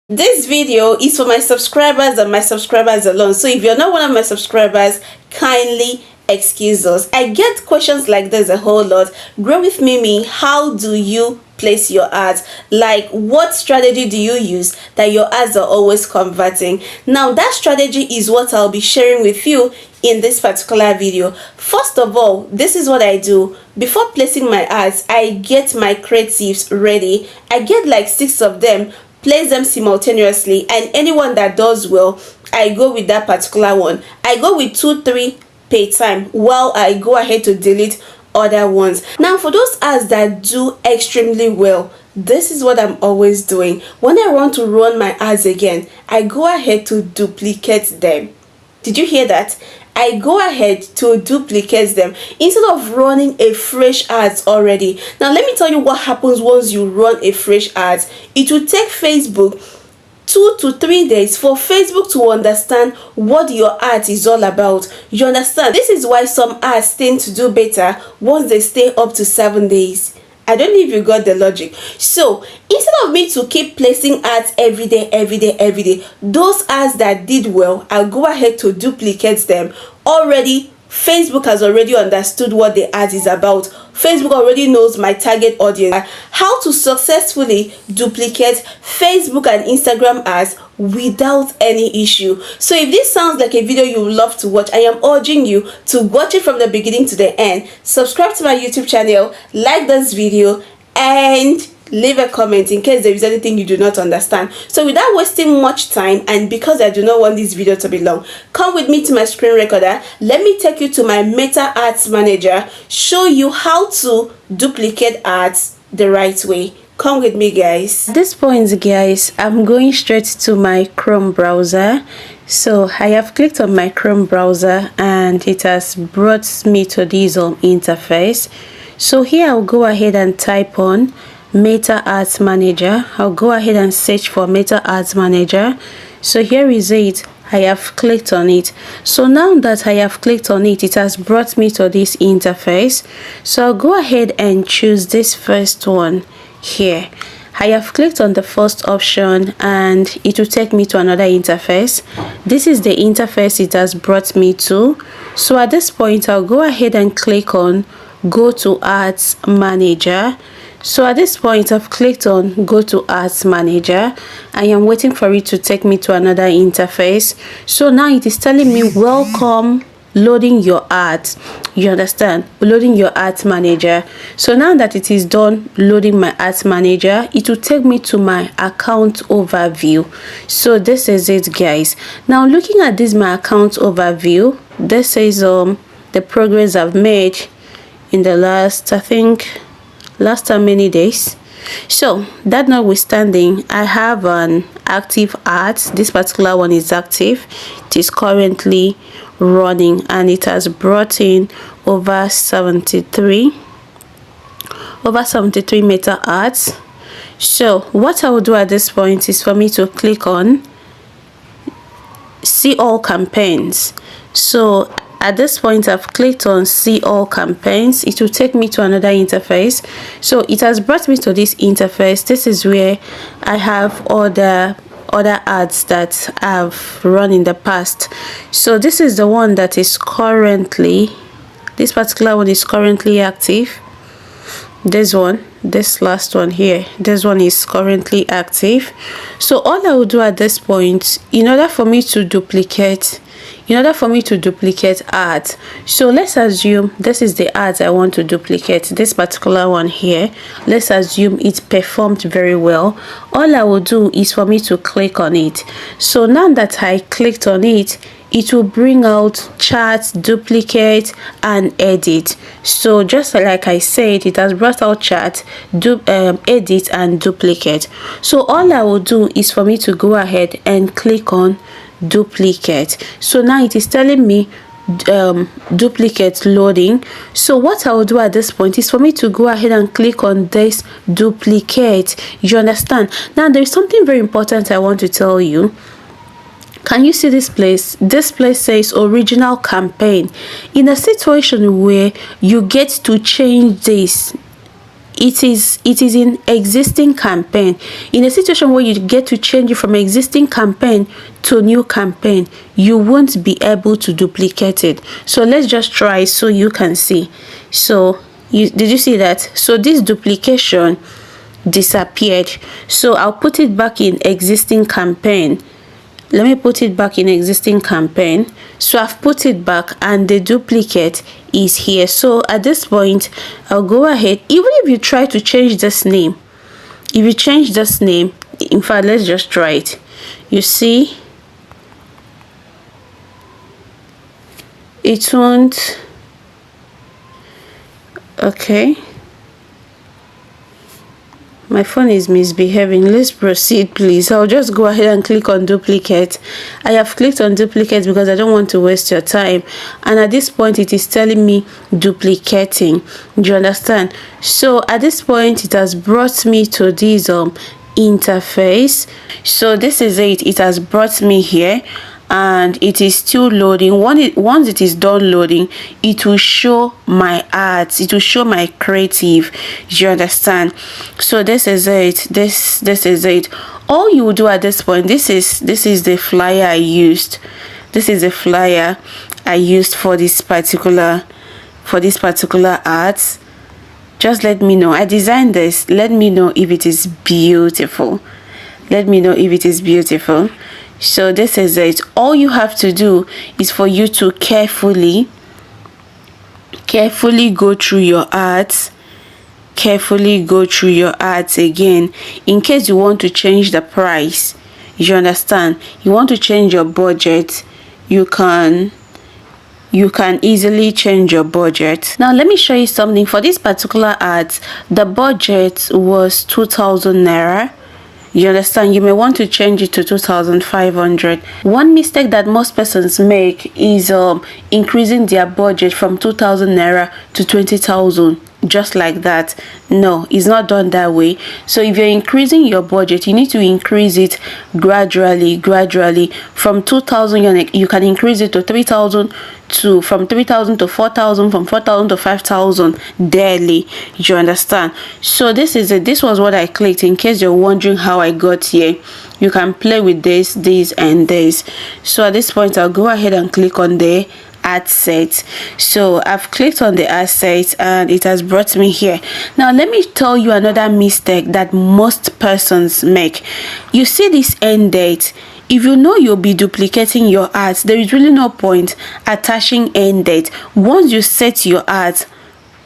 This video is for my subscribers and my subscribers alone. So if you're not one of my subscribers, kindly excuse us. I get questions like this a whole lot. Grow with Mimi, how do you place your ads? Like, what strategy do you use that your ads are always converting? Now that strategy is what I'll be sharing with you in this particular video. First of all, this is what I do. Before placing my ads, I get my creatives ready. I get like 6 of them, place them simultaneously, and anyone that does well, I go with that particular one. I go with 2-3 pay time while I go ahead to delete other ones. Now for those ads that do extremely well, this is what I'm always doing. When I want to run my ads again, I go ahead to duplicate them. Did you hear that? I go ahead to duplicate them instead of running a fresh ads already. Now let me tell you what happens once you run a fresh ads. It will take Facebook 2 to 3 days for Facebook to understand what your ad is all about. You understand? This is why some ads tend to do better once they stay up to 7 days. I don't know if you got the logic. So instead of me to keep placing ads every day, those ads that did well, I'll go ahead to duplicate them. Already Facebook has already understood what the ad is about. Facebook already knows my target audience. How to successfully duplicate Facebook and Instagram ads without any issue. So if this sounds like a video you would love to watch, I am urging you to watch it from the beginning to the end. Subscribe to my YouTube channel, like this video, and leave a comment in case there is anything you do not understand. So without wasting much time, and because I do not want this video to be long, come with me to my screen recorder. Let me take you to my Meta Ads Manager, show you how to duplicate ads the right way. Come with me, guys. At this point, guys, I'm going straight to my Chrome browser. So I have clicked on my Chrome browser and it has brought me to this interface. So here I'll go ahead and type on Meta Ads Manager. I'll go ahead and search for Meta Ads Manager. So here is it. I have clicked on it. So now that I have clicked on it, it has brought me to this interface. So I'll go ahead and choose this first one here. I have clicked on the first option and it will take me to another interface. This is the interface it has brought me to. So at this point, I'll go ahead and click on Go to Ads Manager. So at this point, I've clicked on Go to Ads Manager. I am waiting for it to take me to another interface. So now it is telling me welcome, loading your ads. You understand? Loading your ads manager. So now that it is done loading my ads manager, it will take me to my account overview. So this is it, guys. Now looking at this my account overview, this is the progress I've made in the last, I think, last how many days. So that notwithstanding, I have an active ad. This particular one is active. It is currently running and it has brought in over 73 Meta ads. So what I will do at this point is for me to click on See All Campaigns. So at this point, I've clicked on See All Campaigns. It will take me to another interface. So it has brought me to this interface. This is where I have all the other ads that I've run in the past. So this is the one that is currently, this particular one is currently active. This one, this last one here, this one is currently active. So all I will do at this point, in order for me to duplicate ads, so let's assume this is the ads I want to duplicate, this particular one here. Let's assume it performed very well. All I will do is for me to click on it. So now that I clicked on it, it will bring out chat, duplicate, and edit. So just like I said, it has brought out chat, edit, and duplicate. So all I will do is for me to go ahead and click on duplicate. So now it is telling me duplicate loading. So what I will do at this point is for me to go ahead and click on this duplicate. You understand? Now there is something very important I want to tell you. Can you see this place? This place says original campaign. In a situation where you get to change this, it is in existing campaign. In a situation where you get to change it from existing campaign to new campaign, you won't be able to duplicate it. So let's just try so you can see. So did you see that? So this duplication disappeared. So I'll put it back in existing campaign. Let me put it back in existing campaign. So I've put it back and the duplicate is here. So at this point, I'll go ahead. Even if you try to change this name, if you change this name, in fact, let's just try it. You see, it won't. Okay. My phone is misbehaving. Let's proceed, please. I'll just go ahead and click on duplicate. I have clicked on duplicate because I don't want to waste your time. And at this point, it is telling me duplicating. Do you understand? So at this point, it has brought me to this interface. So this is it. It has brought me here. And it is still loading. Once it is done loading, it will show my ads, it will show my creative. You understand? So this is it. This is it. All you will do at this point, this is the flyer I used. This is the flyer I used for this particular ads. Just let me know. I designed this. Let me know if it is beautiful. Let me know if it is beautiful. So this is it. All you have to do is for you to carefully go through your ads. Carefully go through your ads again in case you want to change the price. You understand? You want to change your budget, you can easily change your budget. Now let me show you something. For this particular ads, the budget was 2,000 naira. You understand? You may want to change it to 2,500. One mistake that most persons make is increasing their budget from 2,000 naira to 20,000. Just like that. No, it's not done that way. So if you're increasing your budget, you need to increase it gradually. From 2,000, you can increase it to 3,000, to from 3,000 to 4,000, from 4,000 to 5,000 daily. You understand? So this is it. This was what I clicked. In case you're wondering how I got here, you can play with this and this. So at this point, I'll go ahead and click on the ad set. So I've clicked on the ad set and it has brought me here. Now let me tell you another mistake that most persons make. You see this end date. If you know you'll be duplicating your ads, there is really no point attaching end date. Once you set your ads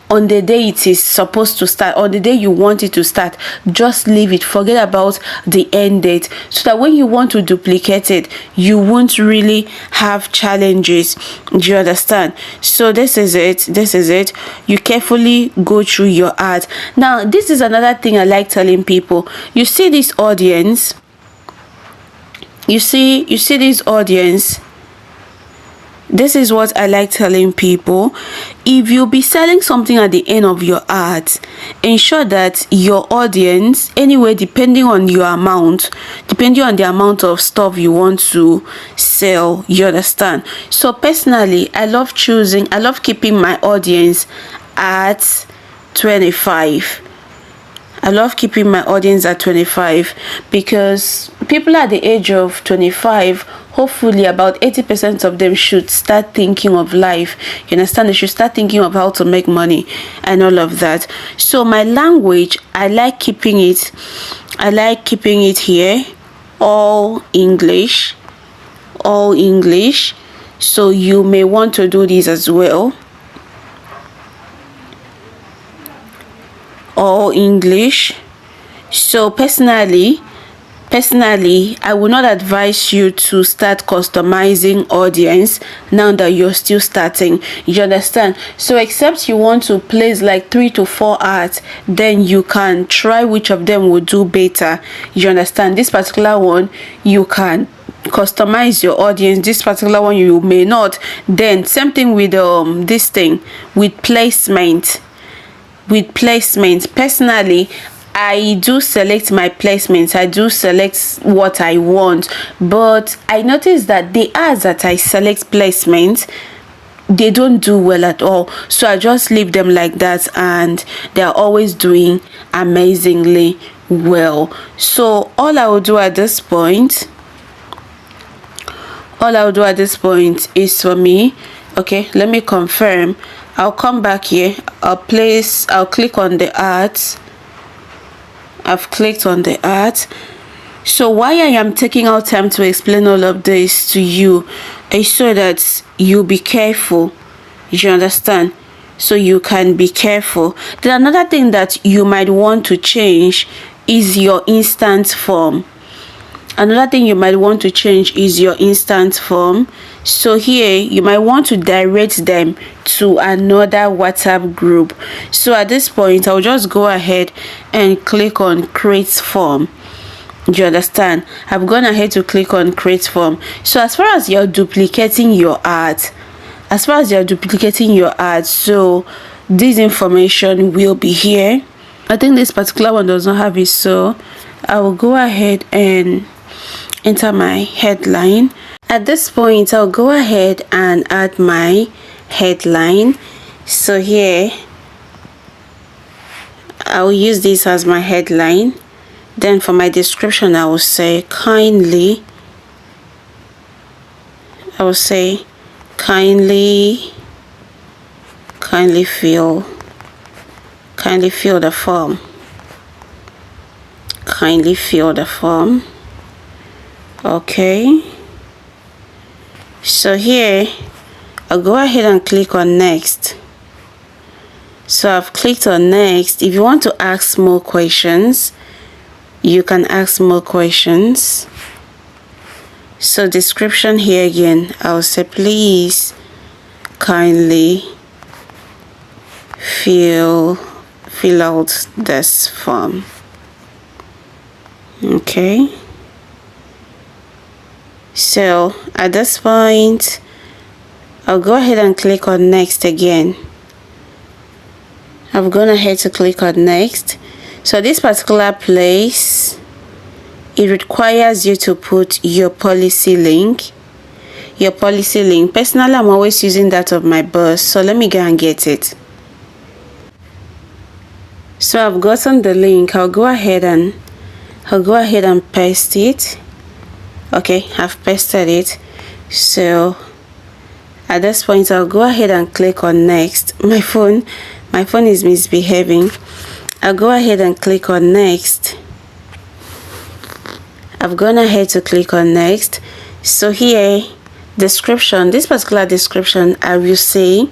on the day it is supposed to start, on the day you want it to start, just leave it. Forget about the end date, so that when you want to duplicate it, you won't really have challenges. Do you understand? So this is it. You carefully go through your ad. Now this is another thing I like telling people. You see this audience, you see this audience. This is what I like telling people. If you'll be selling something at the end of your ads, ensure that your audience, anyway, depending on your amount, depending on the amount of stuff you want to sell, you understand? So personally, I love keeping my audience at 25. I love keeping my audience at 25 because people at the age of 25, hopefully about 80% of them should start thinking of life. You understand? They should start thinking of how to make money and all of that. So my language, I like keeping it here, all English. So you may want to do this as well. All English. So personally, I would not advise you to start customizing audience now that you're still starting. You understand? So except you want to place like 3 to 4 ads, then you can try which of them will do better. You understand? This particular one, you can customize your audience. This particular one, you may not. Then same thing with this thing, with placement. Personally, I do select my placements. I do select what I want, but I notice that the ads that I select placement, they don't do well at all. So I just leave them like that, and they're always doing amazingly well. So all I will do at this point is for me, okay, let me confirm. I'll come back here, I'll click on the art. I've clicked on the art. So why I am taking out time to explain all of this to you is so that you be careful. You understand? So you can be careful. Then another thing that you might want to change is your instance form. Another thing you might want to change is your instance form. So here you might want to direct them to another WhatsApp group. So at this point, I'll just go ahead and click on create form. Do you understand? I've gone ahead to click on create form. So as far as you're duplicating your art, so this information will be here. I think this particular one does not have it, so I will go ahead and enter my headline. At this point, I'll go ahead and add my headline. So here I'll use this as my headline. Then for my description, I will say kindly fill the form. Kindly fill the form. Okay, so here I'll go ahead and click on next. So I've clicked on next. If you want to ask more questions, you can ask more questions. So description here again, I'll say please kindly fill out this form. Okay, so at this point I'll go ahead and click on next again. I've gone ahead to click on next. So this particular place, it requires you to put your policy link. Personally, I'm always using that of my boss, so let me go and get it. So I've gotten the link. I'll go ahead and paste it. Okay, I've pasted it. So at this point, I'll go ahead and click on next. My phone is misbehaving. I'll go ahead and click on next. I've gone ahead to click on next. So here, description, this particular description, I will say,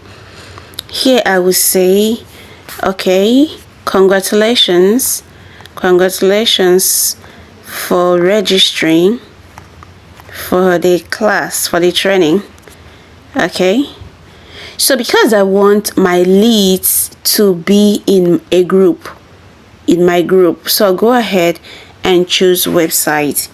okay, congratulations for registering for the class, for the training. Okay, so because I want my leads to be in a group, in my group, so I'll go ahead and choose website.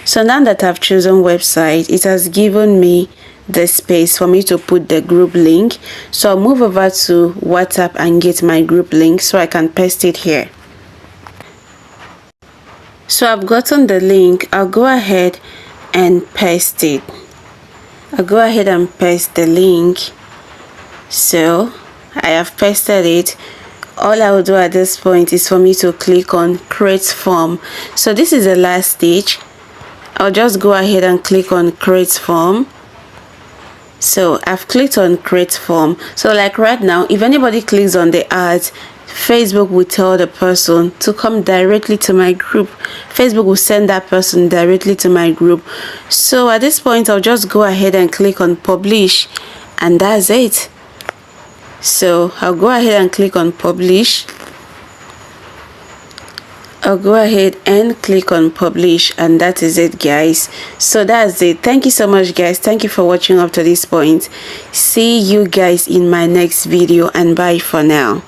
So now that I've chosen website, it has given me the space for me to put the group link. So I'll move over to WhatsApp and get my group link so I can paste it here. So I've gotten the link. I'll go ahead and paste it. I'll go ahead and paste the link. So I have pasted it. All I will do at this point is for me to click on create form. So this is the last stage. I'll just go ahead and click on create form. So I've clicked on create form. So like right now, if anybody clicks on the ads, Facebook will tell the person to come directly to my group. Facebook will send that person directly to my group. So at this point, I'll just go ahead and click on publish, and that's it. So I'll go ahead and click on publish. And that is it, guys. So that's it. Thank you so much, guys. Thank you for watching up to this point. See you guys in my next video, and bye for now.